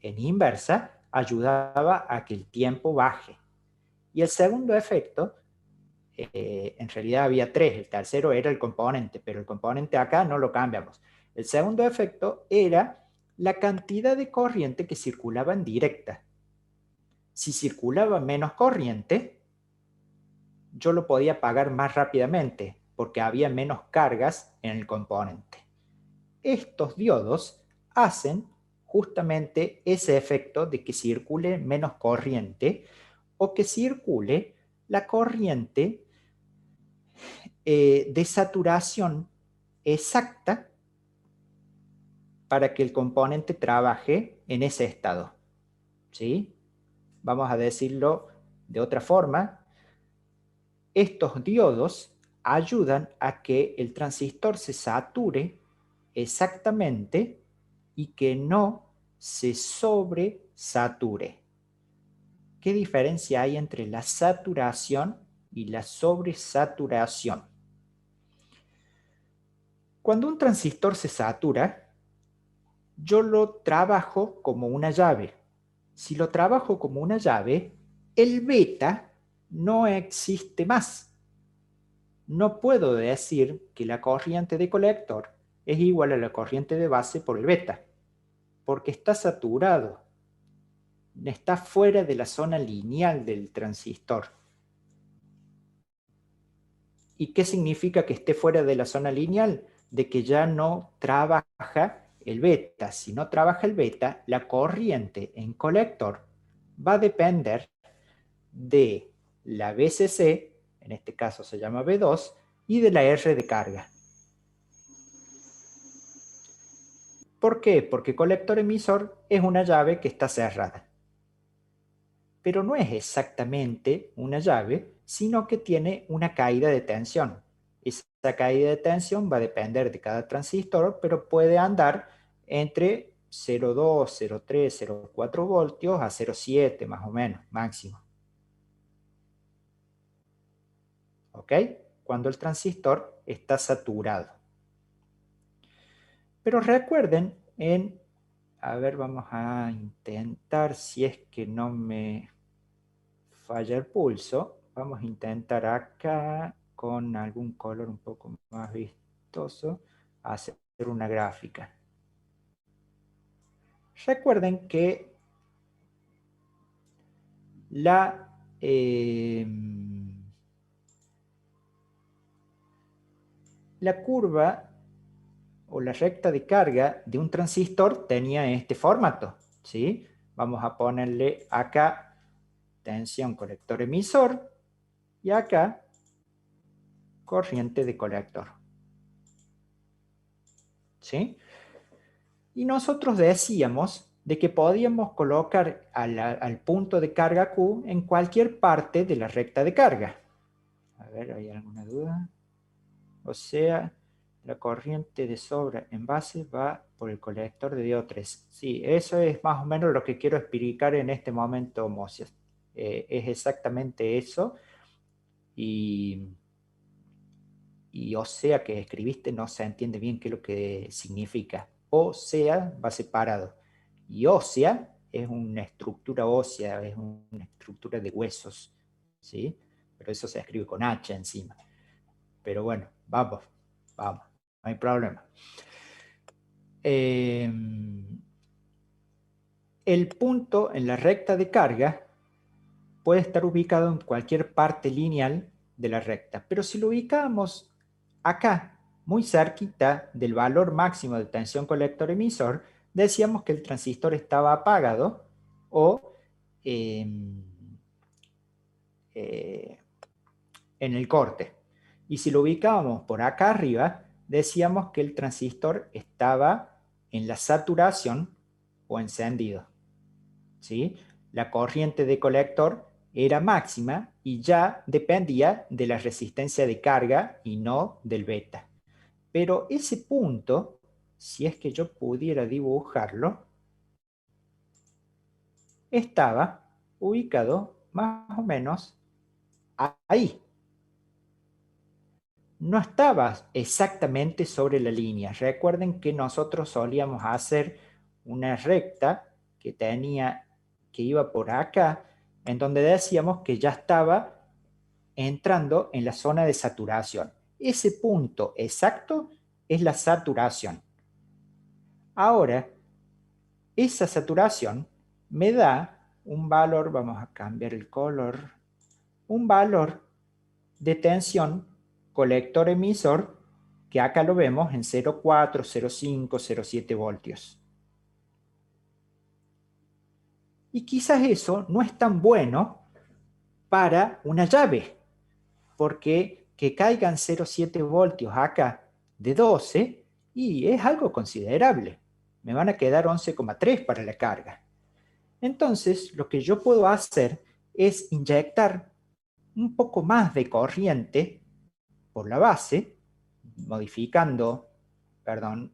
en inversa ayudaba a que el tiempo baje. Y el segundo efecto, en realidad había tres, el tercero era el componente, pero el componente acá no lo cambiamos. El segundo efecto era la cantidad de corriente que circulaba en directa. Si circulaba menos corriente, yo lo podía apagar más rápidamente porque había menos cargas en el componente. Estos diodos hacen justamente ese efecto de que circule menos corriente o que circule la corriente de saturación exacta para que el componente trabaje en ese estado. ¿Sí? Vamos a decirlo de otra forma. Estos diodos ayudan a que el transistor se sature exactamente y que no se sobresature. ¿Qué diferencia hay entre la saturación y la sobresaturación? Cuando un transistor se satura, yo lo trabajo como una llave. Si lo trabajo como una llave, el beta no existe más. No puedo decir que la corriente de colector es igual a la corriente de base por el beta, porque está saturado, está fuera de la zona lineal del transistor. ¿Y qué significa que esté fuera de la zona lineal? De que ya no trabaja el beta. Si no trabaja el beta, la corriente en colector va a depender de la VCC, en este caso se llama V2, y de la R de carga. ¿Por qué? Porque colector emisor es una llave que está cerrada. Pero no es exactamente una llave, sino que tiene una caída de tensión. Esa caída de tensión va a depender de cada transistor, pero puede andar entre 0,2, 0,3, 0,4 voltios a 0,7 más o menos, máximo. ¿Ok? Cuando el transistor está saturado. Pero recuerden a ver, vamos a intentar, si es que no me falla el pulso, vamos a intentar acá con algún color un poco más vistoso hacer una gráfica. Recuerden que la curva o la recta de carga de un transistor tenía este formato, ¿sí? Vamos a ponerle acá tensión colector emisor y acá corriente de colector, ¿sí? Y nosotros decíamos de que podíamos colocar al punto de carga Q en cualquier parte de la recta de carga. A ver, ¿hay alguna duda? O sea, la corriente de sobra en base va por el colector de diodo 3. Sí, eso es más o menos lo que quiero explicar en este momento, Mocias. Es exactamente eso. Y o sea que escribiste no se entiende bien qué es lo que significa. O sea va separado. Y ósea es una estructura ósea, es una estructura de huesos, ¿sí? Pero eso se escribe con H encima. Pero bueno, vamos, no hay problema. El punto en la recta de carga puede estar ubicado en cualquier parte lineal de la recta, pero si lo ubicamos acá, muy cerquita del valor máximo de tensión colector-emisor, decíamos que el transistor estaba apagado o en el corte. Y si lo ubicábamos por acá arriba, decíamos que el transistor estaba en la saturación o encendido, ¿sí? La corriente de colector era máxima y ya dependía de la resistencia de carga y no del beta. Pero ese punto, si es que yo pudiera dibujarlo, estaba ubicado más o menos ahí. No estaba exactamente sobre la línea. Recuerden que nosotros solíamos hacer una recta que iba por acá, en donde decíamos que ya estaba entrando en la zona de saturación. Ese punto exacto es la saturación. Ahora, esa saturación me da un valor, vamos a cambiar el color, un valor de tensión colector-emisor, que acá lo vemos en 0,4, 0,5, 0,7 voltios. Y quizás eso no es tan bueno para una llave, porque que caigan 0,7 voltios acá de 12, y es algo considerable. Me van a quedar 11,3 para la carga. Entonces, lo que yo puedo hacer es inyectar un poco más de corriente por la base, modificando, perdón,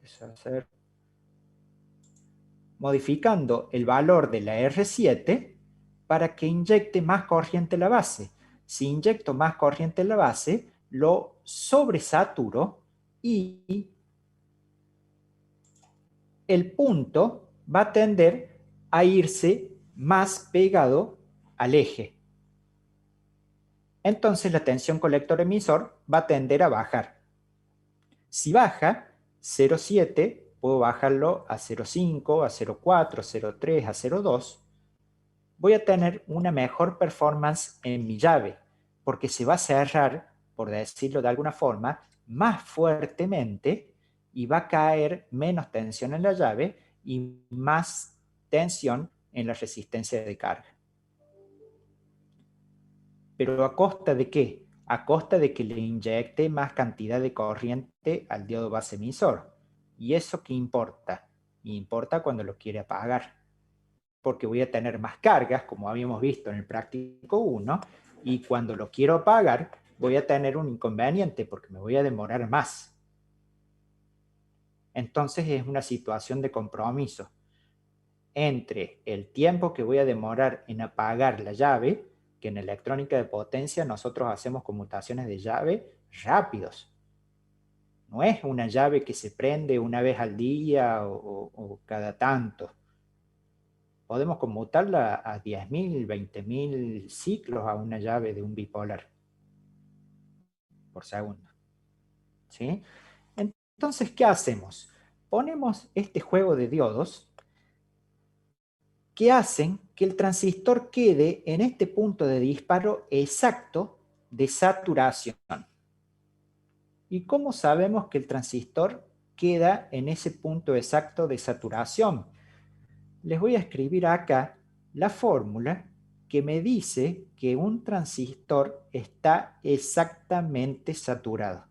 deshacer, modificando el valor de la R7 para que inyecte más corriente en la base. Si inyecto más corriente en la base, lo sobresaturo y el punto va a tender a irse más pegado al eje. Entonces la tensión colector-emisor va a tender a bajar. Si baja 0,7, puedo bajarlo a 0,5, a 0,4, 0,3, a 0,2. Voy a tener una mejor performance en mi llave, porque se va a cerrar, por decirlo de alguna forma, más fuertemente y va a caer menos tensión en la llave y más tensión en la resistencia de carga. ¿Pero a costa de qué? A costa de que le inyecte más cantidad de corriente al diodo base emisor. ¿Y eso qué importa? Importa cuando lo quiere apagar, porque voy a tener más cargas, como habíamos visto en el práctico 1, y cuando lo quiero apagar voy a tener un inconveniente porque me voy a demorar más. Entonces es una situación de compromiso entre el tiempo que voy a demorar en apagar la llave, que en electrónica de potencia nosotros hacemos conmutaciones de llave rápidos. No es una llave que se prende una vez al día o cada tanto. Podemos conmutarla a 10.000, 20.000 ciclos a una llave de un bipolar por segundo. ¿Sí? Entonces, ¿qué hacemos? Ponemos este juego de diodos que hacen que el transistor quede en este punto de disparo exacto de saturación. ¿Y cómo sabemos que el transistor queda en ese punto exacto de saturación? Les voy a escribir acá la fórmula que me dice que un transistor está exactamente saturado.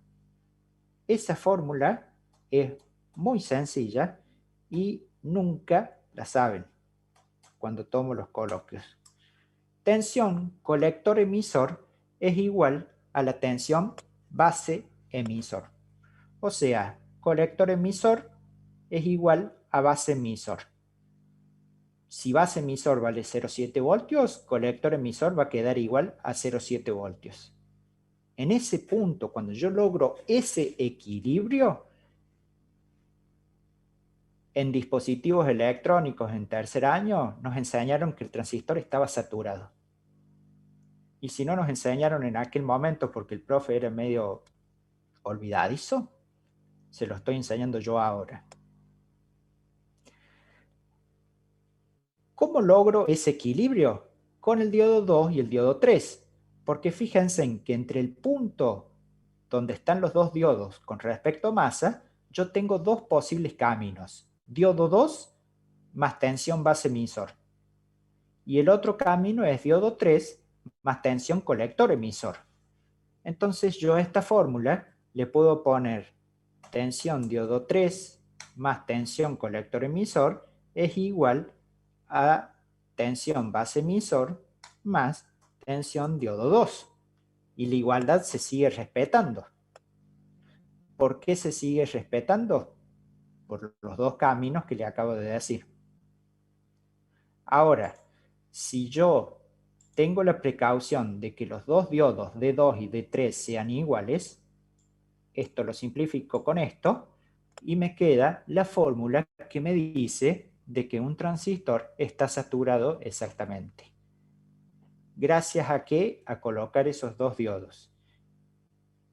Esa fórmula es muy sencilla y nunca la saben cuando tomo los coloquios. Tensión colector-emisor es igual a la tensión base-emisor. O sea, colector-emisor es igual a base-emisor. Si base-emisor vale 0,7 voltios, colector-emisor va a quedar igual a 0,7 voltios. En ese punto, cuando yo logro ese equilibrio, en dispositivos electrónicos en tercer año nos enseñaron que el transistor estaba saturado. Y si no nos enseñaron en aquel momento porque el profe era medio olvidadizo, se lo estoy enseñando yo ahora. ¿Cómo logro ese equilibrio? Con el diodo 2 y el diodo 3. Porque fíjense en que entre el punto donde están los dos diodos con respecto a masa, yo tengo dos posibles caminos. Diodo 2 más tensión base emisor. Y el otro camino es diodo 3 más tensión colector emisor. Entonces yo a esta fórmula le puedo poner tensión diodo 3 más tensión colector emisor es igual a tensión base emisor más tensión diodo 2. Y la igualdad se sigue respetando. ¿Por qué se sigue respetando? Por los dos caminos que le acabo de decir. Ahora, si yo tengo la precaución de que los dos diodos D2 y D3 sean iguales, esto lo simplifico con esto, y me queda la fórmula que me dice de que un transistor está saturado exactamente. ¿Gracias a qué? A colocar esos dos diodos.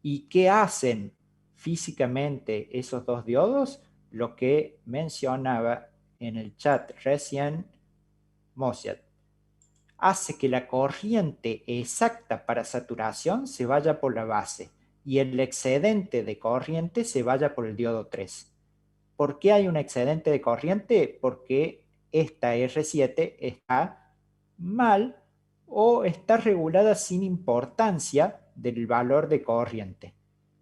¿Y qué hacen físicamente esos dos diodos? Lo que mencionaba en el chat recién Mosiat. Hace que la corriente exacta para saturación se vaya por la base y el excedente de corriente se vaya por el diodo 3. ¿Por qué hay un excedente de corriente? Porque esta R7 está mal o está regulada sin importancia del valor de corriente.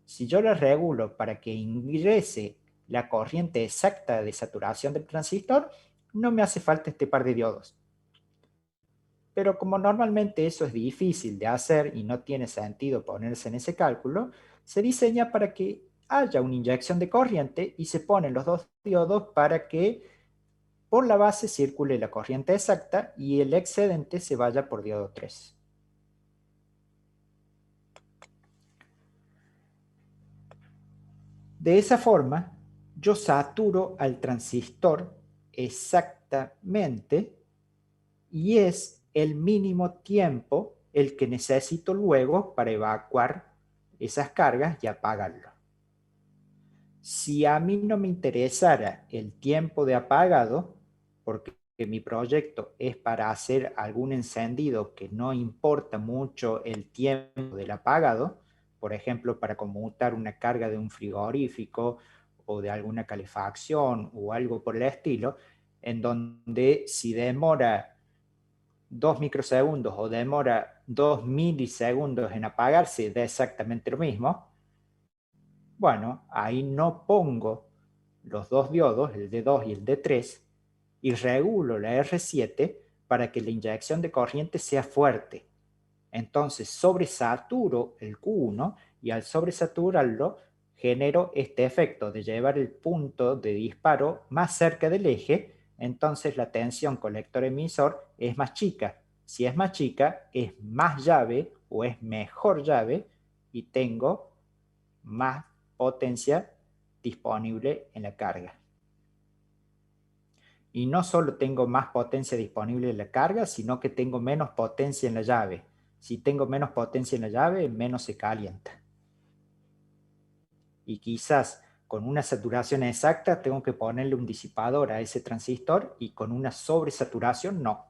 Si yo la regulo para que ingrese la corriente exacta de saturación del transistor, no me hace falta este par de diodos. Pero como normalmente eso es difícil de hacer y no tiene sentido ponerse en ese cálculo, se diseña para que haya una inyección de corriente y se ponen los dos diodos para que por la base circule la corriente exacta y el excedente se vaya por diodo 3. De esa forma, yo saturo al transistor exactamente y es el mínimo tiempo el que necesito luego para evacuar esas cargas y apagarlo. Si a mí no me interesara el tiempo de apagado, porque mi proyecto es para hacer algún encendido que no importa mucho el tiempo del apagado, por ejemplo, para conmutar una carga de un frigorífico o de alguna calefacción o algo por el estilo, en donde si demora 2 microsegundos o demora 2 milisegundos en apagarse, da exactamente lo mismo. Bueno, ahí no pongo los dos diodos, el D2 y el D3, y regulo la R7 para que la inyección de corriente sea fuerte. Entonces sobresaturo el Q1 y al sobresaturarlo genero este efecto de llevar el punto de disparo más cerca del eje, entonces la tensión colector-emisor es más chica. Si es más chica, es más llave o es mejor llave y tengo más potencia disponible en la carga. Y no solo tengo más potencia disponible en la carga, sino que tengo menos potencia en la llave. Si tengo menos potencia en la llave, menos se calienta. Y quizás con una saturación exacta tengo que ponerle un disipador a ese transistor y con una sobresaturación no.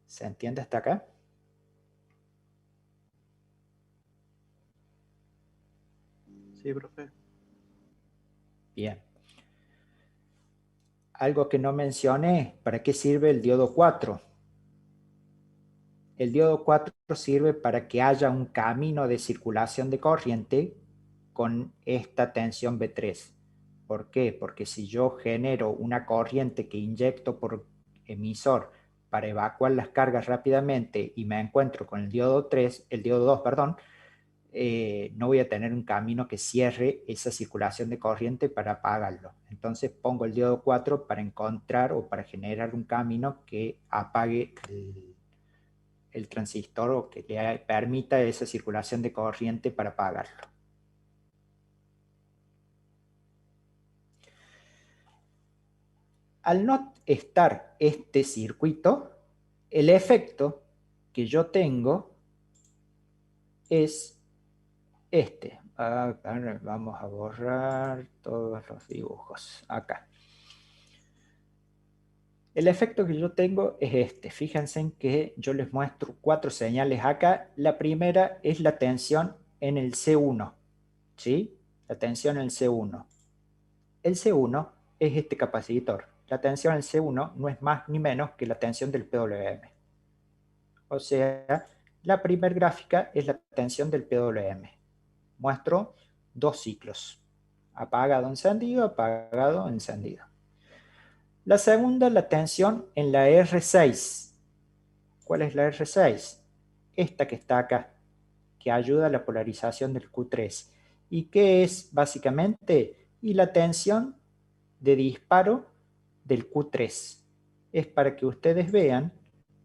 ¿Se entiende hasta acá? Sí, profe. Bien. Algo que no mencioné, ¿para qué sirve el diodo 4? El diodo 4 sirve para que haya un camino de circulación de corriente con esta tensión B3. ¿Por qué? Porque si yo genero una corriente que inyecto por emisor para evacuar las cargas rápidamente y me encuentro con el diodo 3, el diodo 2, perdón, no voy a tener un camino que cierre esa circulación de corriente para apagarlo. Entonces pongo el diodo 4 para encontrar o para generar un camino que apague el transistor o que le permita esa circulación de corriente para apagarlo. Al no estar este circuito, el efecto que yo tengo es este. Vamos a borrar todos los dibujos. Acá. El efecto que yo tengo es este. Fíjense en que yo les muestro 4 señales acá. La primera es la tensión en el C1. ¿Sí? La tensión en el C1. El C1 es este capacitor. La tensión en el C1 no es más ni menos que la tensión del PWM. O sea, la primera gráfica es la tensión del PWM. Muestro 2 ciclos. Apagado, encendido, apagado, encendido. La segunda, la tensión en la R6. ¿Cuál es la R6? Esta que está acá, que ayuda a la polarización del Q3. ¿Y qué es básicamente? Y la tensión de disparo del Q3. Es para que ustedes vean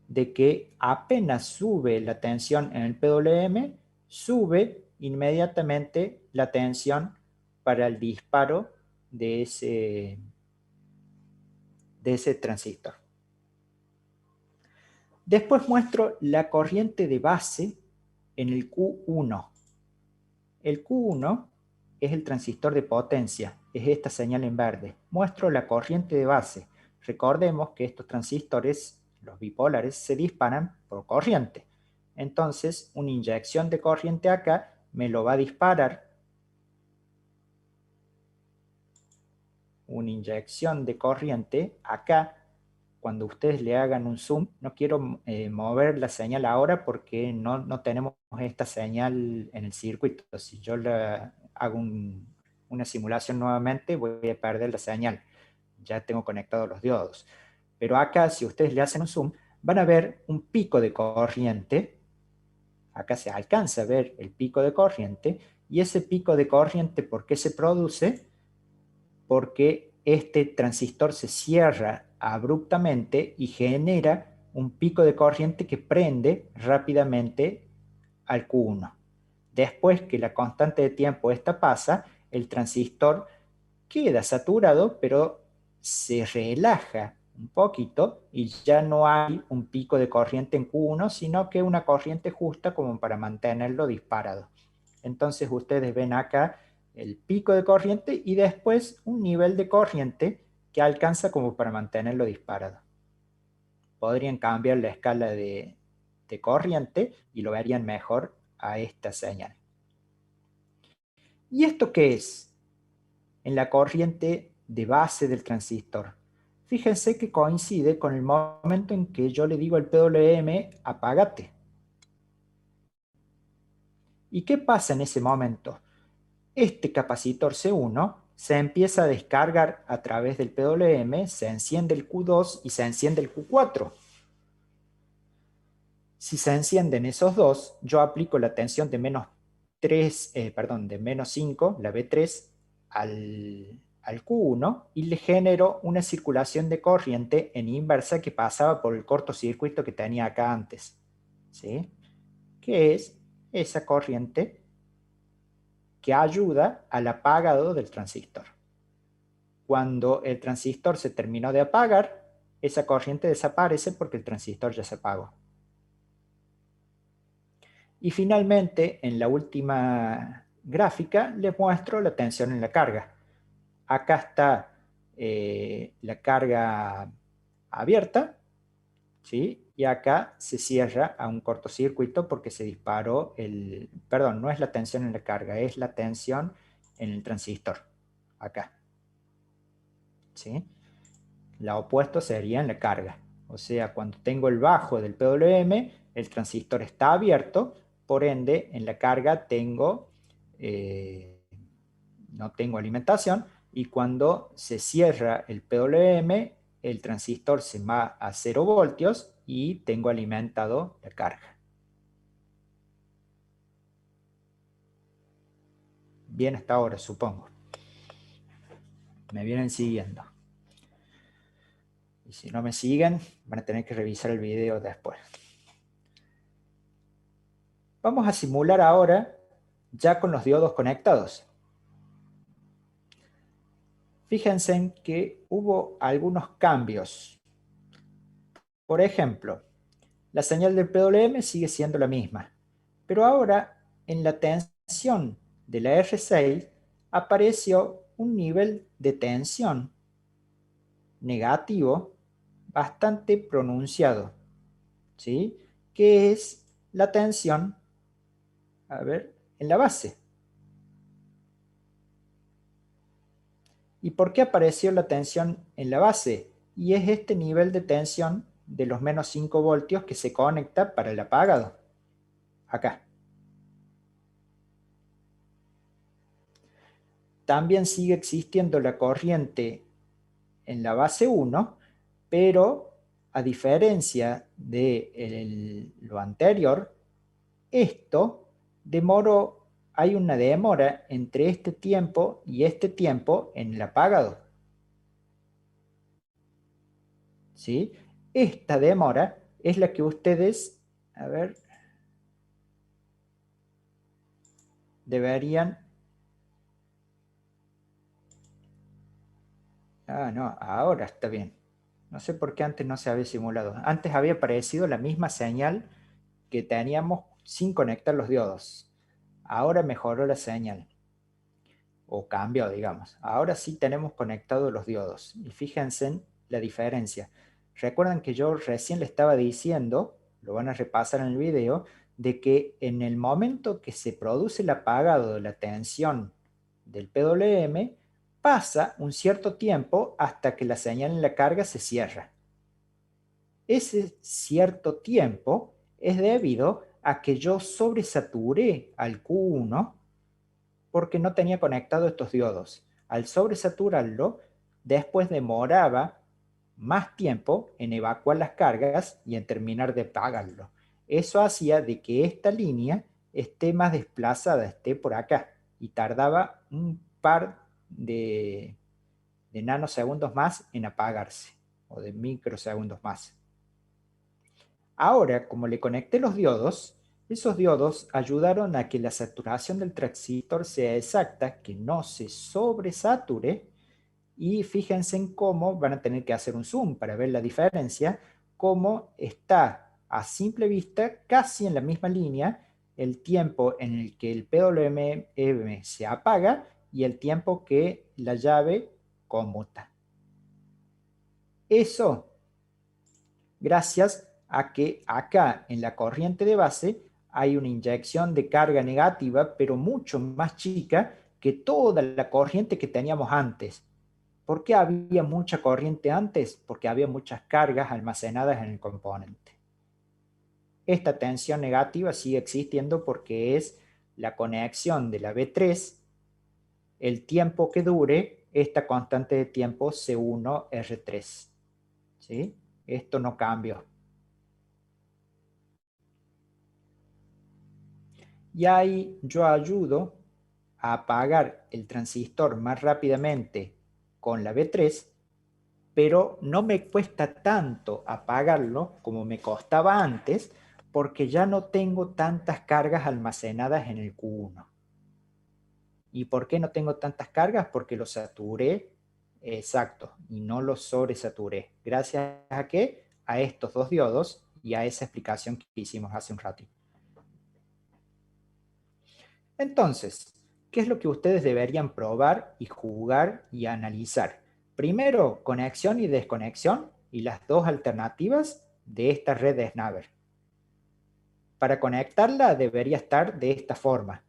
de que apenas sube la tensión en el PWM, sube inmediatamente la tensión para el disparo de ese transistor. Después muestro la corriente de base en el Q1. El Q1 es el transistor de potencia, es esta señal en verde. Muestro la corriente de base. Recordemos que estos transistores, los bipolares, se disparan por corriente. Entonces, una inyección de corriente acá me lo va a disparar. Una inyección de corriente acá. Cuando ustedes le hagan un zoom, no quiero mover la señal ahora porque no tenemos esta señal en el circuito. Si yo hago una simulación nuevamente, voy a perder la señal. Ya tengo conectados los diodos. Pero acá, si ustedes le hacen un zoom, van a ver un pico de corriente. Acá se alcanza a ver el pico de corriente. Y ese pico de corriente, ¿por qué se produce? Porque este transistor se cierra abruptamente y genera un pico de corriente que prende rápidamente al Q1. Después que la constante de tiempo esta pasa, el transistor queda saturado, pero se relaja un poquito y ya no hay un pico de corriente en Q1, sino que una corriente justa como para mantenerlo disparado. Entonces ustedes ven acá el pico de corriente y después un nivel de corriente que alcanza como para mantenerlo disparado. Podrían cambiar la escala de corriente y lo verían mejor a esta señal. ¿Y esto qué es? En la corriente de base del transistor. Fíjense que coincide con el momento en que yo le digo al PWM, apágate. ¿Y qué pasa en ese momento? Este capacitor C1 se empieza a descargar a través del PWM, se enciende el Q2 y se enciende el Q4. Si se encienden esos dos, yo aplico la tensión de menos 5, la B3, al Q1 y le genero una circulación de corriente en inversa que pasaba por el cortocircuito que tenía acá antes. ¿Sí? Que es esa corriente que ayuda al apagado del transistor. Cuando el transistor se terminó de apagar, esa corriente desaparece porque el transistor ya se apagó. Y finalmente, en la última gráfica, les muestro la tensión en la carga. Acá está la carga abierta, ¿sí? Y acá se cierra a un cortocircuito porque se disparó perdón, no es la tensión en la carga, es la tensión en el transistor, acá, ¿sí? La opuesta sería en la carga. O sea, cuando tengo el bajo del PWM, el transistor está abierto, por ende, en la carga no tengo alimentación, y cuando se cierra el PWM, el transistor se va a 0 voltios y tengo alimentado la carga. Bien hasta ahora, supongo. Me vienen siguiendo. Y si no me siguen, van a tener que revisar el video después. Vamos a simular ahora ya con los diodos conectados. Fíjense en que hubo algunos cambios. Por ejemplo, la señal del PWM sigue siendo la misma, pero ahora en la tensión de la R6 apareció un nivel de tensión negativo bastante pronunciado, ¿sí? Que es la tensión, a ver, en la base. ¿Y por qué apareció la tensión en la base? Y es este nivel de tensión de los menos 5 voltios que se conecta para el apagado. Acá. También sigue existiendo la corriente en la base 1, pero a diferencia de lo anterior, hay una demora entre este tiempo y este tiempo en el apagado. ¿Sí? Esta demora es la que ustedes, a ver, deberían... Ah, no, ahora está bien. No sé por qué antes no se había simulado. Antes había aparecido la misma señal que teníamos sin conectar los diodos. Ahora mejoró la señal, o cambió, digamos. Ahora sí tenemos conectados los diodos. Y fíjense en la diferencia. Recuerdan que yo recién le estaba diciendo, lo van a repasar en el video, de que en el momento que se produce el apagado de la tensión del PWM, pasa un cierto tiempo hasta que la señal en la carga se cierra. Ese cierto tiempo es debido a que yo sobresaturé al Q1 porque no tenía conectado estos diodos. Al sobresaturarlo, después demoraba más tiempo en evacuar las cargas y en terminar de apagarlo. Eso hacía de que esta línea esté más desplazada, esté por acá, y tardaba un par de nanosegundos más en apagarse, o de microsegundos más. Ahora, como le conecté los diodos, esos diodos ayudaron a que la saturación del transistor sea exacta, que no se sobresature, y fíjense en cómo van a tener que hacer un zoom para ver la diferencia, cómo está a simple vista casi en la misma línea el tiempo en el que el PWM se apaga y el tiempo que la llave conmuta. Eso gracias a que acá en la corriente de base hay una inyección de carga negativa, pero mucho más chica que toda la corriente que teníamos antes. ¿Por qué había mucha corriente antes? Porque había muchas cargas almacenadas en el componente. Esta tensión negativa sigue existiendo porque es la conexión de la B3, el tiempo que dure esta constante de tiempo C1R3. ¿Sí? Esto no cambia. Y ahí yo ayudo a apagar el transistor más rápidamente con la B3, pero no me cuesta tanto apagarlo como me costaba antes, porque ya no tengo tantas cargas almacenadas en el Q1. ¿Y por qué no tengo tantas cargas? Porque lo saturé exacto y no lo sobresaturé. ¿Gracias a qué? A estos dos diodos y a esa explicación que hicimos hace un ratito. Entonces, ¿qué es lo que ustedes deberían probar y jugar y analizar? Primero, conexión y desconexión y las dos alternativas de esta red de Snaver. Para conectarla debería estar de esta forma.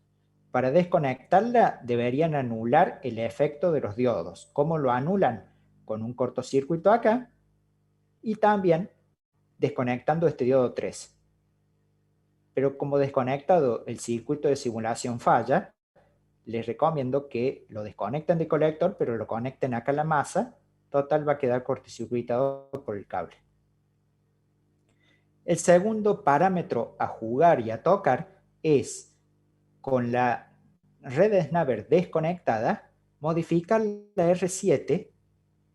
Para desconectarla deberían anular el efecto de los diodos. ¿Cómo lo anulan? Con un cortocircuito acá y también desconectando este diodo 3. Pero como desconectado el circuito de simulación falla, les recomiendo que lo desconecten de colector, pero lo conecten acá a la masa. Total va a quedar cortocircuitado por el cable. El segundo parámetro a jugar y a tocar es, con la red de Snaver desconectada, modificar la R7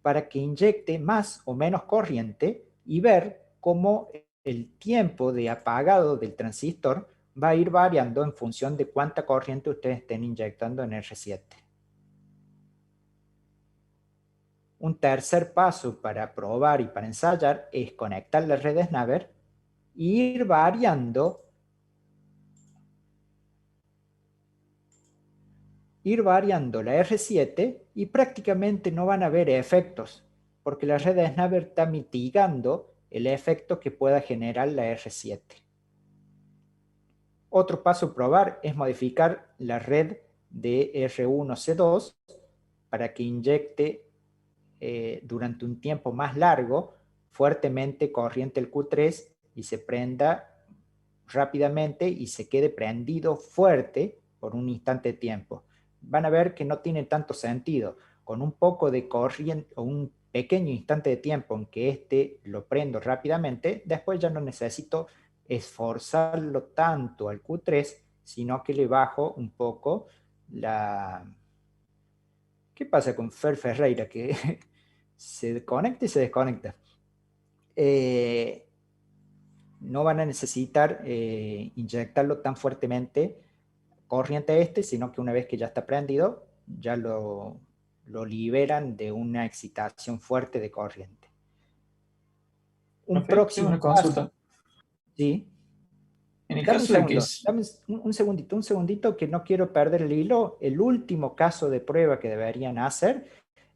para que inyecte más o menos corriente y ver cómo el tiempo de apagado del transistor va a ir variando en función de cuánta corriente ustedes estén inyectando en R7. Un tercer paso para probar y para ensayar es conectar la red de Snaver e ir variando la R7 y prácticamente no van a haber efectos, porque la red de Snaver está mitigando el efecto que pueda generar la R7. Otro paso a probar es modificar la red de R1C2 para que inyecte durante un tiempo más largo fuertemente corriente el Q3 y se prenda rápidamente y se quede prendido fuerte por un instante de tiempo. Van a ver que no tiene tanto sentido. Con un poco de corriente o un pequeño instante de tiempo en que este lo prendo rápidamente, después ya no necesito esforzarlo tanto al Q3, sino que le bajo un poco la... ¿Qué pasa con Fer Ferreira? Que se conecta y se desconecta. No van a necesitar inyectarlo tan fuertemente corriente este, sino que una vez que ya está prendido, ya lo liberan de una excitación fuerte de corriente. Un Profe, tengo una próximo consulta. paso, ¿sí? En el Dame un caso de que segundo, dame un segundito que no quiero perder el hilo. El último caso de prueba que deberían hacer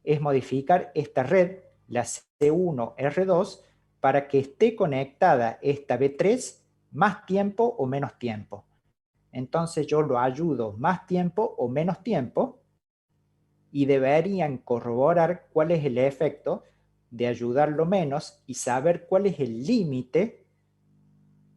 es modificar esta red, la C1R2, para que esté conectada esta B3 más tiempo o menos tiempo. Entonces yo lo ayudo más tiempo o menos tiempo y deberían corroborar cuál es el efecto de ayudarlo menos y saber cuál es el límite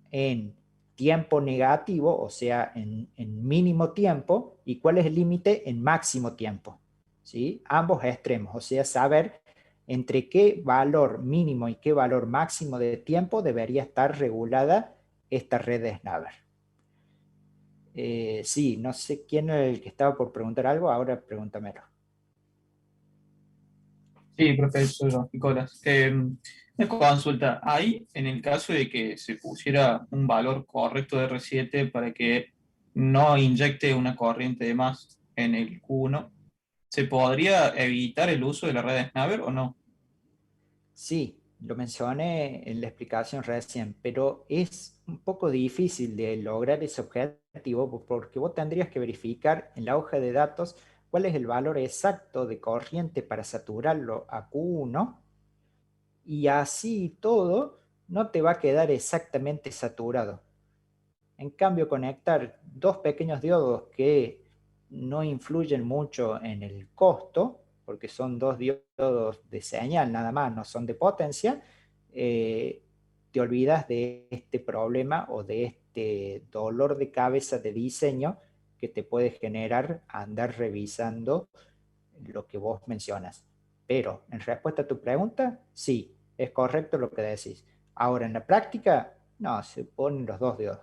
en tiempo negativo, o sea, en mínimo tiempo, y cuál es el límite en máximo tiempo. ¿Sí? Ambos extremos, o sea, saber entre qué valor mínimo y qué valor máximo de tiempo debería estar regulada esta red de Snaver. Sí, no sé quién era el que estaba por preguntar algo, ahora pregúntamelo. Sí, profesor Nicolás. Una consulta. Ahí, en el caso de que se pusiera un valor correcto de R7 para que no inyecte una corriente de más en el Q1, ¿se podría evitar el uso de la red de Snaver o no? Sí, lo mencioné en la explicación recién, pero es un poco difícil de lograr ese objetivo porque vos tendrías que verificar en la hoja de datos cuál es el valor exacto de corriente para saturarlo a Q1 y así todo no te va a quedar exactamente saturado. En cambio, conectar dos pequeños diodos que no influyen mucho en el costo, porque son dos diodos de señal nada más, no son de potencia, eh, te olvidas de este problema o de este dolor de cabeza de diseño que te puede generar andar revisando lo que vos mencionas. Pero en respuesta a tu pregunta, sí, es correcto lo que decís. Ahora, en la práctica, no, se ponen los dos diodos.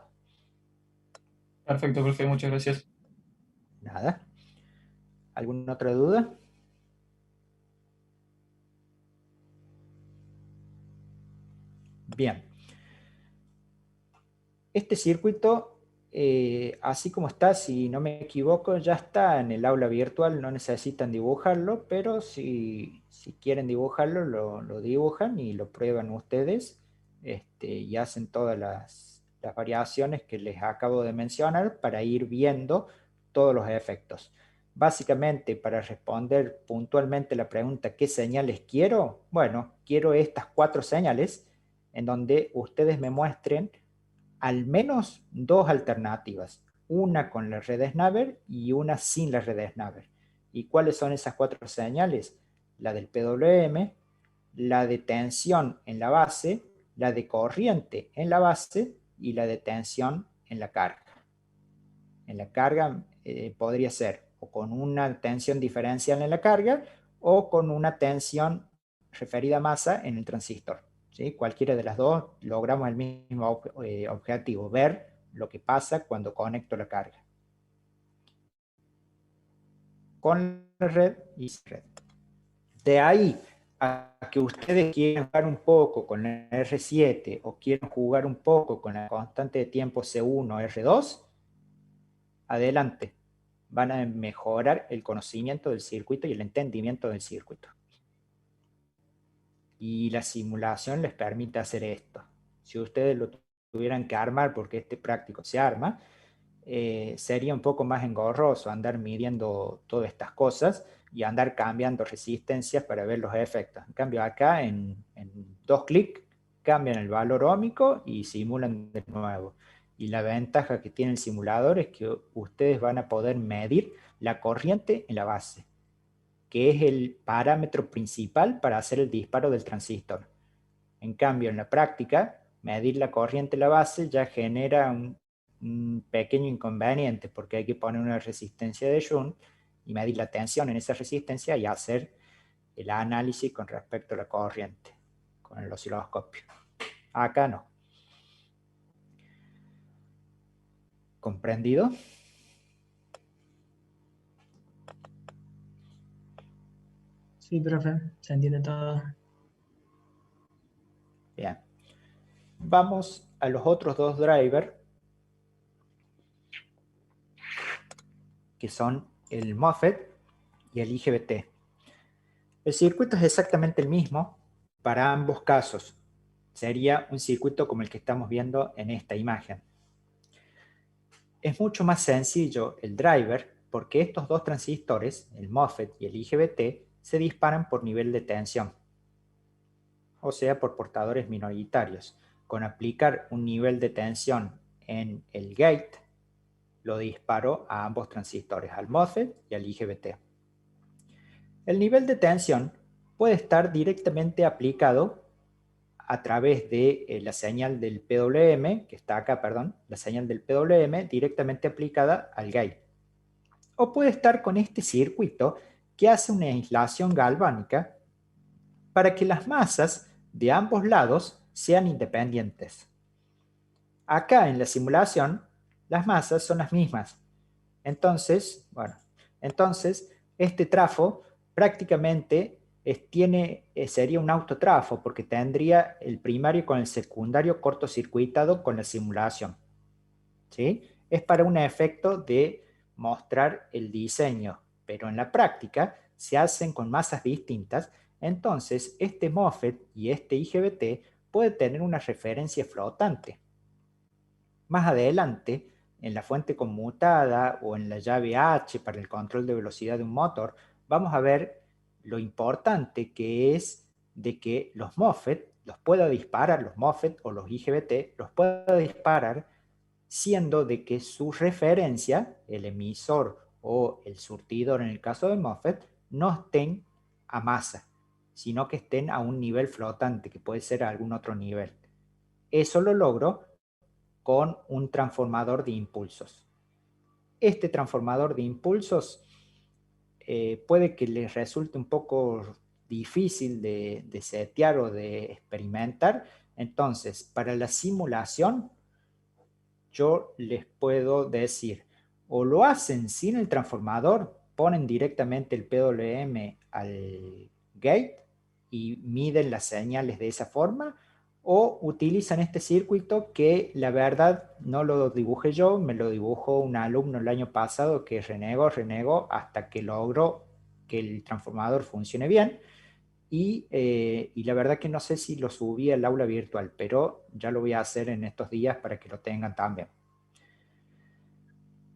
Perfecto, profe, muchas gracias. Nada. ¿Alguna otra duda? Bien. Este circuito, así como está, si no me equivoco, ya está en el aula virtual, no necesitan dibujarlo, pero si quieren dibujarlo, lo dibujan y lo prueban ustedes y hacen todas las variaciones que les acabo de mencionar para ir viendo todos los efectos. Básicamente, para responder puntualmente la pregunta, ¿qué señales quiero? Bueno, quiero estas 4 señales en donde ustedes me muestren al menos 2 alternativas, una con la red Snaver y una sin la red Snaver. ¿Y cuáles son esas 4 señales? La del PWM, la de tensión en la base, la de corriente en la base y la de tensión en la carga. En la carga podría ser o con una tensión diferencial en la carga o con una tensión referida a masa en el transistor. ¿Sí? Cualquiera de las dos logramos el mismo objetivo, ver lo que pasa cuando conecto la carga. Con la red y sin red. De ahí a que ustedes quieran jugar un poco con el R7 o quieran jugar un poco con la constante de tiempo C1, R2, adelante. Van a mejorar el conocimiento del circuito y el entendimiento del circuito. Y la simulación les permite hacer esto. Si ustedes lo tuvieran que armar, porque este práctico se arma, sería un poco más engorroso andar midiendo todas estas cosas y andar cambiando resistencias para ver los efectos. En cambio, acá en 2 clics cambian el valor óhmico y simulan de nuevo. Y la ventaja que tiene el simulador es que ustedes van a poder medir la corriente en la base, que es el parámetro principal para hacer el disparo del transistor. En cambio, en la práctica, medir la corriente en la base ya genera un pequeño inconveniente porque hay que poner una resistencia de Shunt y medir la tensión en esa resistencia y hacer el análisis con respecto a la corriente con el osciloscopio. Acá no. ¿Comprendido? Sí, profe, se entiende todo. Bien. Vamos a los otros dos drivers. que son el MOSFET y el IGBT. El circuito es exactamente el mismo para ambos casos. Sería un circuito como el que estamos viendo en esta imagen. Es mucho más sencillo el driver porque estos dos transistores, el MOSFET y el IGBT, se disparan por nivel de tensión, o sea, por portadores minoritarios. Con aplicar un nivel de tensión en el gate, lo disparo a ambos transistores, al MOSFET y al IGBT. El nivel de tensión puede estar directamente aplicado a través de la señal del PWM, que está acá, perdón, la señal del PWM directamente aplicada al gate. O puede estar con este circuito que hace una aislación galvánica para que las masas de ambos lados sean independientes. Acá en la simulación, las masas son las mismas. Entonces, este trafo prácticamente sería un autotrafo porque tendría el primario con el secundario cortocircuitado con la simulación. ¿Sí? Es para un efecto de mostrar el diseño, pero en la práctica se hacen con masas distintas. Entonces, este MOSFET y este IGBT puede tener una referencia flotante. Más adelante, en la fuente conmutada o en la llave H para el control de velocidad de un motor, vamos a ver lo importante que es de que los MOSFET los pueda disparar, los MOSFET o los IGBT los pueda disparar, siendo de que su referencia, el emisor o el surtidor en el caso del MOSFET, no estén a masa, sino que estén a un nivel flotante, que puede ser a algún otro nivel. Eso lo logro con un transformador de impulsos. Este transformador de impulsos puede que les resulte un poco difícil de setear o de experimentar. Entonces, para la simulación, yo les puedo decir, o lo hacen sin el transformador, ponen directamente el PWM al gate y miden las señales de esa forma, o utilizan este circuito que la verdad no lo dibujé yo, me lo dibujó un alumno el año pasado que renegó hasta que logró que el transformador funcione bien. Y la verdad que no sé si lo subí al aula virtual, pero ya lo voy a hacer en estos días para que lo tengan también.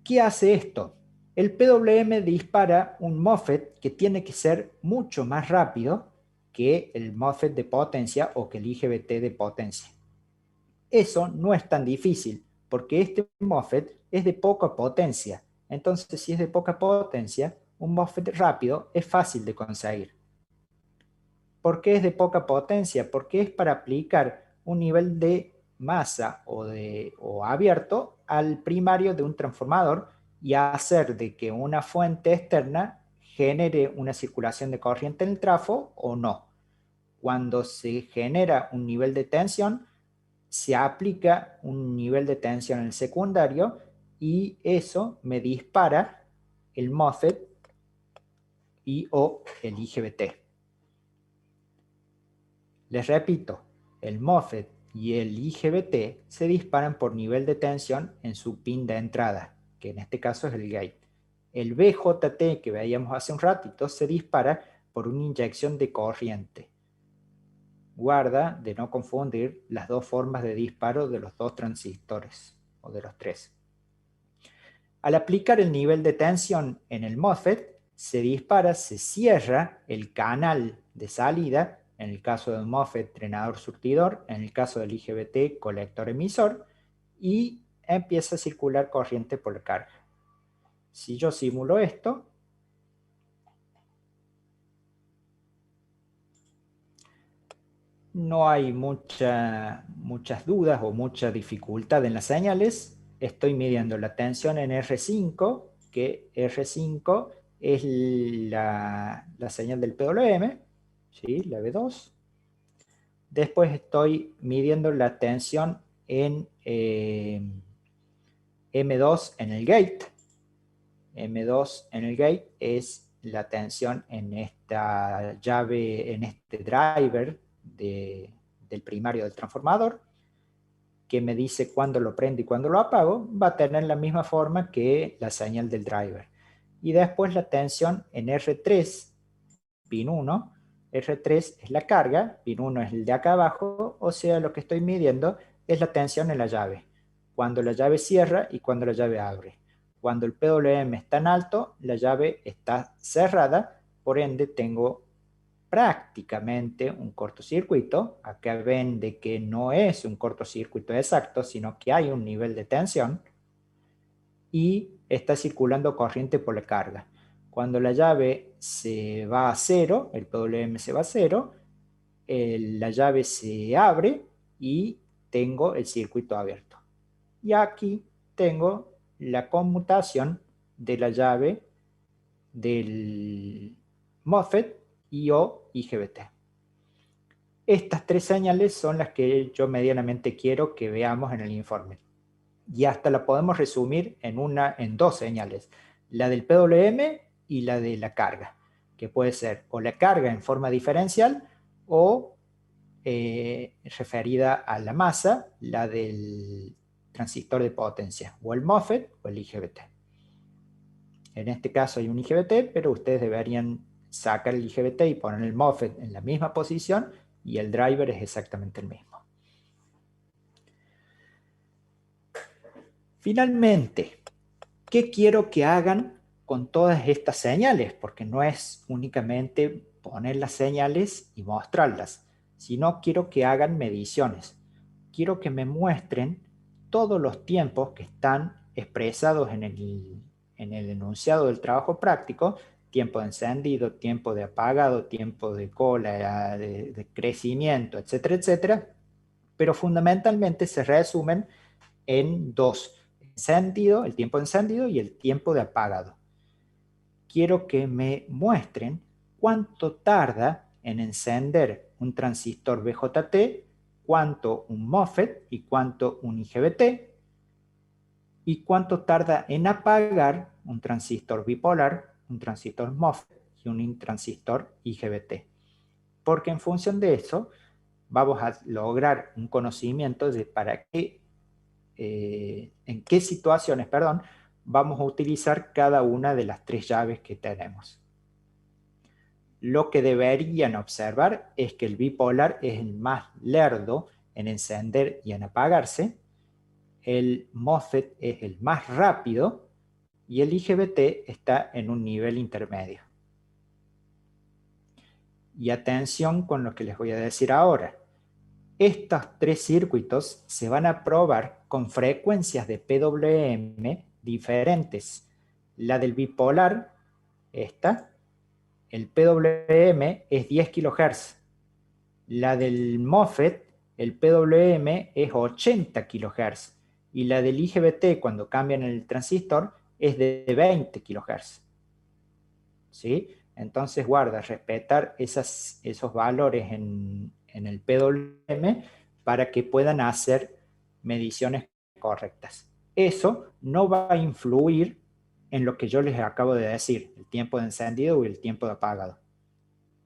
¿Qué hace esto? El PWM dispara un MOSFET que tiene que ser mucho más rápido que el MOSFET de potencia o que el IGBT de potencia. Eso no es tan difícil, porque este MOSFET es de poca potencia. Entonces, si es de poca potencia, un MOSFET rápido es fácil de conseguir. ¿Por qué es de poca potencia? Porque es para aplicar un nivel de masa o abierto al primario de un transformador y hacer de que una fuente externa genere una circulación de corriente en el trafo o no. Cuando se genera un nivel de tensión, se aplica un nivel de tensión en el secundario y eso me dispara el MOSFET o el IGBT. Les repito, el MOSFET y el IGBT se disparan por nivel de tensión en su pin de entrada, que en este caso es el gate. El BJT que veíamos hace un ratito se dispara por una inyección de corriente. Guarda de no confundir las dos formas de disparo de los dos transistores, o de los tres. Al aplicar el nivel de tensión en el MOSFET, se cierra el canal de salida, en el caso del MOSFET, drenador surtidor, en el caso del IGBT, colector emisor, y empieza a circular corriente por la carga. Si yo simulo esto, no hay muchas dudas o mucha dificultad en las señales. Estoy midiendo la tensión en R5, que R5 es la señal del PWM, ¿sí? La B2. Después estoy midiendo la tensión en M2 en el gate. M2 en el gate es la tensión en esta llave, en este driver del primario del transformador, que me dice cuándo lo prendo y cuándo lo apago. Va a tener la misma forma que la señal del driver. y después la tensión en R3, pin 1. R3 es la carga, pin 1 es el de acá abajo, o sea, lo que estoy midiendo es la tensión en la llave, cuando la llave cierra y cuando la llave abre. Cuando el PWM está en alto, la llave está cerrada, por ende tengo prácticamente un cortocircuito. Acá ven de que no es un cortocircuito exacto, sino que hay un nivel de tensión y está circulando corriente por la carga. Cuando la llave se va a cero, el PWM se va a cero, la llave se abre y tengo el circuito abierto. Y aquí tengo la conmutación de la llave del MOSFET I/O IGBT. Estas tres señales son las que yo medianamente quiero que veamos en el informe. Y hasta la podemos resumir en dos señales, la del PWM y la de la carga, que puede ser o la carga en forma diferencial o referida a la masa, la del transistor de potencia, o el MOSFET o el IGBT. En este caso hay un IGBT, pero ustedes deberían sacar el IGBT y poner el MOSFET en la misma posición y el driver es exactamente el mismo. Finalmente, ¿qué quiero que hagan con todas estas señales? Porque no es únicamente poner las señales y mostrarlas, sino quiero que hagan mediciones. Quiero que me muestren todos los tiempos que están expresados en el enunciado del trabajo práctico: tiempo de encendido, tiempo de apagado, tiempo de cola, de crecimiento, etcétera, etcétera. Pero fundamentalmente se resumen en dos: encendido, el tiempo de encendido y el tiempo de apagado. Quiero que me muestren cuánto tarda en encender un transistor BJT, cuánto un MOSFET y cuánto un IGBT, y cuánto tarda en apagar un transistor bipolar, un transistor MOSFET y un transistor IGBT. Porque en función de eso vamos a lograr un conocimiento de en qué situaciones, vamos a utilizar cada una de las tres llaves que tenemos. Lo que deberían observar es que el bipolar es el más lerdo en encender y en apagarse, el MOSFET es el más rápido y el IGBT está en un nivel intermedio. Y atención con lo que les voy a decir ahora. Estos tres circuitos se van a probar con frecuencias de PWM diferentes. La del bipolar, el PWM es 10 kHz. La del MOSFET, el PWM es 80 kHz. Y la del IGBT, cuando cambian el transistor, es de 20 kHz. ¿Sí? Entonces, respetar esos valores en el PWM para que puedan hacer mediciones correctas. Eso no va a influir en lo que yo les acabo de decir, el tiempo de encendido o el tiempo de apagado.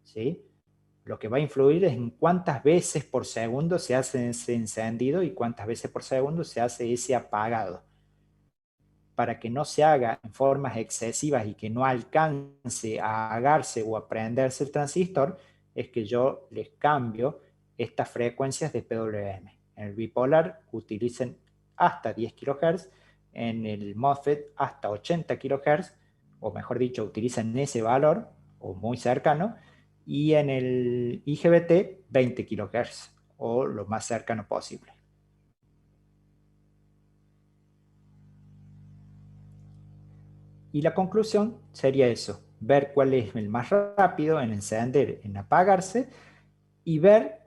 ¿Sí? Lo que va a influir es en cuántas veces por segundo se hace ese encendido y cuántas veces por segundo se hace ese apagado. Para que no se haga en formas excesivas y que no alcance a apagarse o a prenderse el transistor, es que yo les cambio estas frecuencias de PWM. En el bipolar utilicen hasta 10 kHz, en el MOSFET hasta 80 kHz, o mejor dicho, utilizan ese valor o muy cercano, y en el IGBT 20 kHz o lo más cercano posible. Y la conclusión sería eso: ver cuál es el más rápido en encender, en apagarse, y ver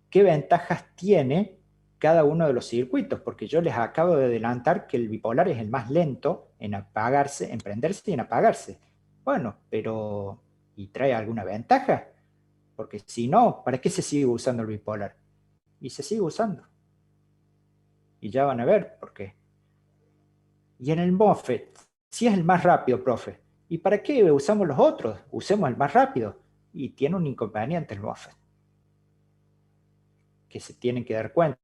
qué ventajas tiene cada uno de los circuitos, porque yo les acabo de adelantar que el bipolar es el más lento en apagarse, en prenderse y en apagarse. Bueno, pero ¿y trae alguna ventaja? Porque si no, ¿para qué se sigue usando el bipolar? Y se sigue usando. Y ya van a ver por qué. Y en el MOSFET, si es el más rápido, profe, ¿y para qué usamos los otros? Usemos el más rápido. Y tiene un inconveniente el MOSFET, que se tienen que dar cuenta.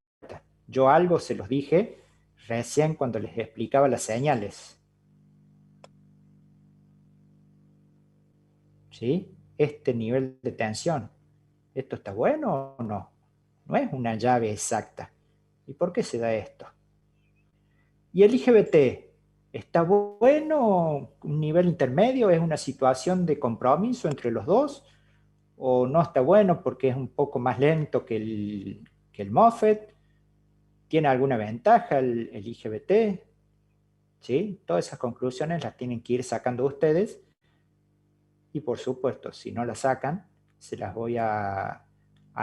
Yo algo se los dije recién cuando les explicaba las señales. ¿sí? Este nivel de tensión, ¿esto está bueno o no? No es una llave exacta. ¿Y por qué se da esto? ¿Y el IGBT está bueno? ¿Un nivel intermedio? ¿Es una situación de compromiso entre los dos? ¿O no está bueno porque es un poco más lento que el MOSFET? ¿Tiene alguna ventaja el IGBT? ¿Sí? Todas esas conclusiones las tienen que ir sacando ustedes. Y por supuesto, si no la sacan, se las voy a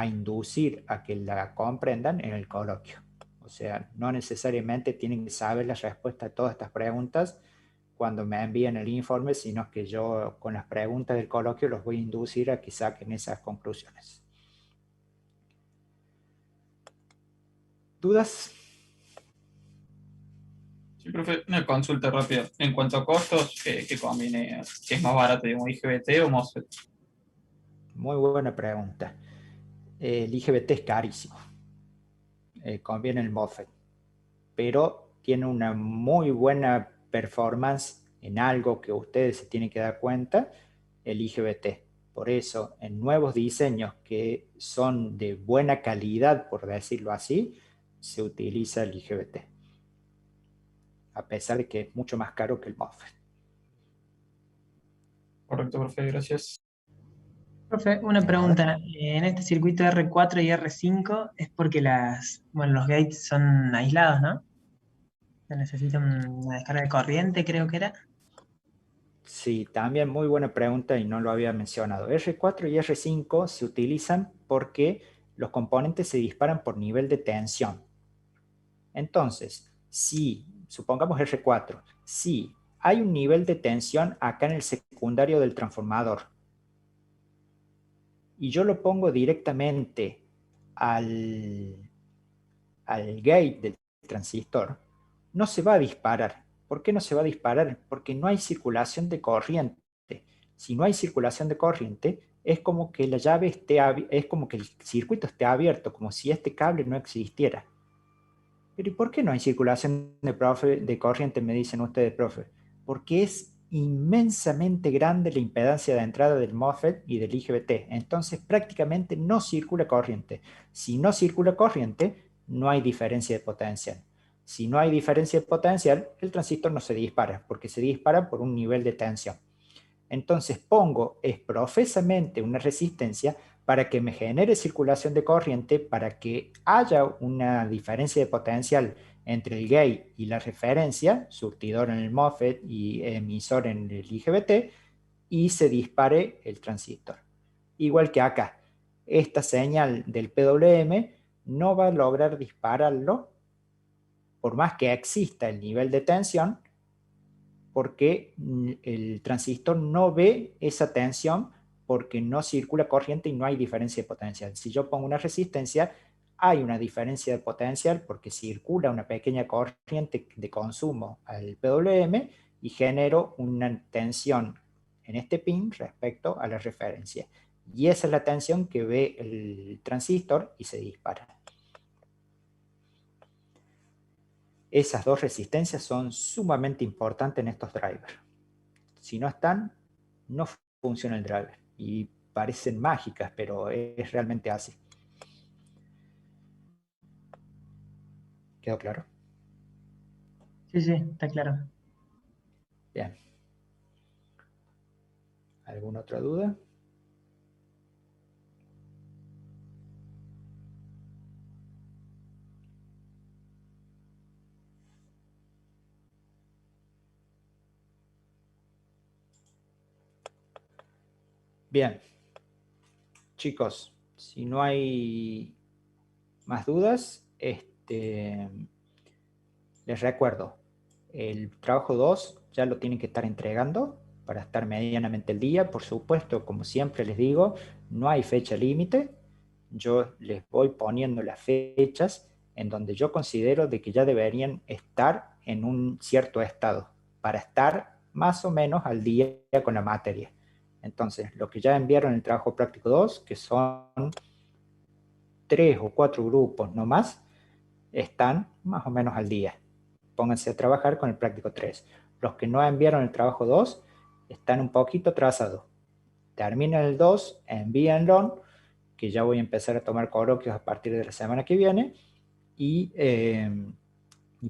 inducir a que la comprendan en el coloquio. O sea, no necesariamente tienen que saber la respuesta a todas estas preguntas cuando me envíen el informe, sino que yo con las preguntas del coloquio los voy a inducir a que saquen esas conclusiones. ¿Dudas? Sí, profe, una consulta rápida. En cuanto a costos, ¿qué conviene? ¿Qué es más barato, digamos, IGBT o MOSFET? Muy buena pregunta. El IGBT es carísimo. Conviene el MOSFET, pero tiene una muy buena performance en algo que ustedes se tienen que dar cuenta, el IGBT. Por eso, en nuevos diseños que son de buena calidad, por decirlo así, se utiliza el IGBT, a pesar de que es mucho más caro que el MOSFET. Correcto, profe, gracias. Profe, una De nada. pregunta. En este circuito R4 y R5 es porque los gates son aislados, ¿no? Se necesita una descarga de corriente, creo que era. Sí, también muy buena pregunta y no lo había mencionado. R4 y R5 se utilizan porque los componentes se disparan por nivel de tensión. Entonces, si, supongamos R4, si hay un nivel de tensión acá en el secundario del transformador y yo lo pongo directamente al gate del transistor, no se va a disparar. ¿Por qué no se va a disparar? Porque no hay circulación de corriente. Si no hay circulación de corriente, es como que la llave es como que el circuito esté abierto, como si este cable no existiera. Pero ¿y por qué no hay circulación de corriente? Me dicen ustedes, profe. Porque es inmensamente grande la impedancia de entrada del MOSFET y del IGBT. Entonces prácticamente no circula corriente. Si no circula corriente, no hay diferencia de potencial. Si no hay diferencia de potencial, el transistor no se dispara, porque se dispara por un nivel de tensión. Entonces pongo profesamente una resistencia para que me genere circulación de corriente, para que haya una diferencia de potencial entre el gate y la referencia, surtidor en el MOSFET y emisor en el IGBT, y se dispare el transistor. Igual que acá, esta señal del PWM no va a lograr dispararlo, por más que exista el nivel de tensión, porque el transistor no ve esa tensión porque no circula corriente y no hay diferencia de potencial. Si yo pongo una resistencia, hay una diferencia de potencial porque circula una pequeña corriente de consumo al PWM y genero una tensión en este pin respecto a la referencia. Y esa es la tensión que ve el transistor y se dispara. Esas dos resistencias son sumamente importantes en estos drivers. Si no están, no funciona el driver. Y parecen mágicas, pero es realmente así. ¿Quedó claro? Sí, sí, está claro. Bien. ¿Alguna otra duda? Bien. Chicos, si no hay más dudas, les recuerdo, el trabajo 2 ya lo tienen que estar entregando para estar medianamente al día. Por supuesto, como siempre les digo, no hay fecha límite. Yo les voy poniendo las fechas en donde yo considero de que ya deberían estar en un cierto estado para estar más o menos al día con la materia. Entonces, lo que ya enviaron en el trabajo práctico 2, que son 3 o 4 grupos no más, están más o menos al día. Pónganse a trabajar con el práctico 3. Los que no enviaron el trabajo 2 están un poquito atrasados. terminen el 2, envíenlo, que ya voy a empezar a tomar coloquios a partir de la semana que viene, y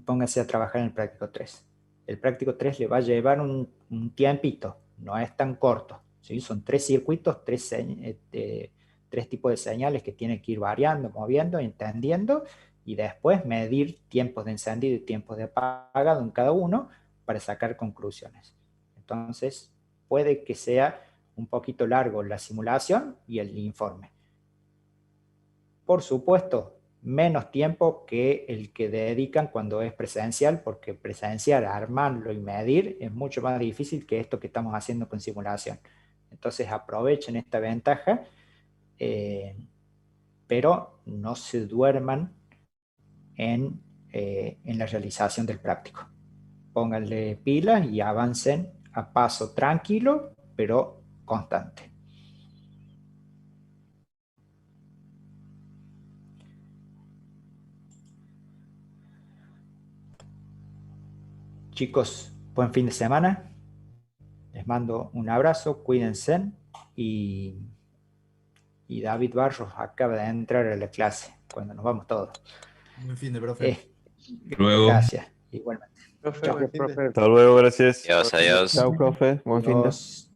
pónganse a trabajar en el práctico 3. El práctico 3 le va a llevar un tiempito, no es tan corto, ¿sí? Son 3 circuitos, 3 tipos de señales que tienen que ir variando, moviendo, entendiendo, y después medir tiempos de encendido y tiempos de apagado en cada uno para sacar conclusiones. Entonces, puede que sea un poquito largo la simulación y el informe. Por supuesto, menos tiempo que el que dedican cuando es presencial, porque presencial, armarlo y medir es mucho más difícil que esto que estamos haciendo con simulación. Entonces aprovechen esta ventaja, pero no se duerman en la realización del práctico. Pónganle pilas y avancen a paso tranquilo, pero constante. Chicos, buen fin de semana. Les mando un abrazo, cuídense. Y David Barros acaba de entrar a la clase cuando nos vamos todos. Buen fin de, profe. Luego. Gracias, igualmente. Profe, Chao. buen fin de- Hasta luego, gracias. Adiós, adiós. Chao, profe. Buen fin de. Adiós.